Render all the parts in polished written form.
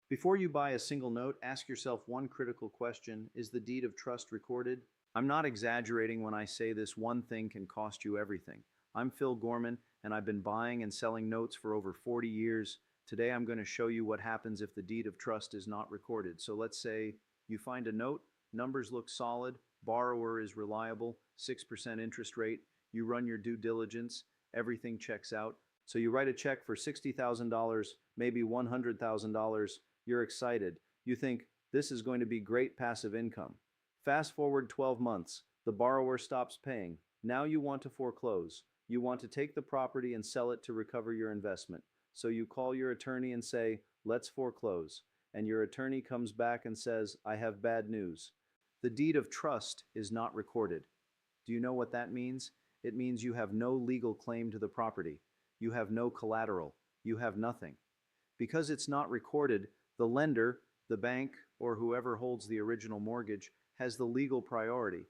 Before you buy a single note, ask yourself one critical question. Is the deed of trust recorded? I'm not exaggerating when I say this one thing can cost you everything. I'm Phil Gorman, and I've been buying and selling notes for over 40 years. Today I'm going to show you what happens if the deed of trust is not recorded. So let's say you find a note, numbers look solid, borrower is reliable, 6% interest rate, you run your due diligence, everything checks out. So you write a check for $60,000, maybe $100,000. You're excited. You think, this is going to be great passive income. Fast forward 12 months, the borrower stops paying. Now you want to foreclose. You want to take the property and sell it to recover your investment. So you call your attorney and say, let's foreclose. And your attorney comes back and says, I have bad news. The deed of trust is not recorded. Do you know what that means? It means you have no legal claim to the property. You have no collateral. You have nothing. Because it's not recorded, the lender, the bank, or whoever holds the original mortgage, has the legal priority.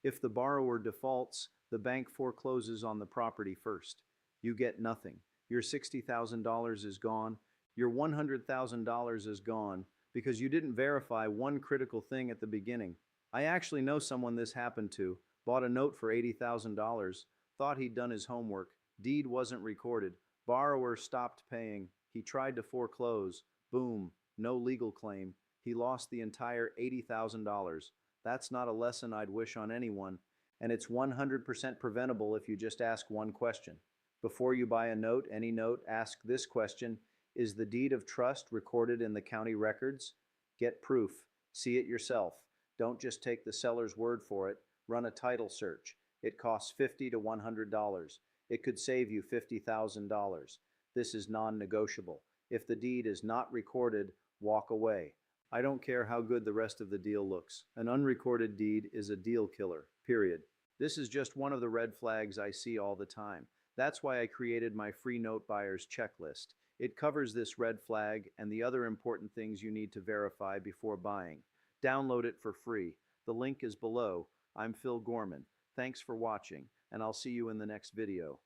If the borrower defaults, the bank forecloses on the property first. You get nothing. Your $60,000 is gone. Your $100,000 is gone because you didn't verify one critical thing at the beginning. I actually know someone this happened to. Bought a note for $80,000, thought he'd done his homework. Deed wasn't recorded. Borrower stopped paying. He tried to foreclose. Boom. No legal claim. He lost the entire $80,000. That's not a lesson I'd wish on anyone, and it's 100% preventable if you just ask one question. Before you buy a note, any note, ask this question: is the deed of trust recorded in the county records? Get proof. See it yourself. Don't just take the seller's word for it. Run a title search. It costs $50 to $100. It could save you $50,000. This is non-negotiable. If the deed is not recorded, walk away. I don't care how good the rest of the deal looks. An unrecorded deed is a deal killer, period. This is just one of the red flags I see all the time. That's why I created my free note buyer's checklist. It covers this red flag and the other important things you need to verify before buying. Download it for free. The link is below. I'm Phil Gorman. Thanks for watching, and I'll see you in the next video.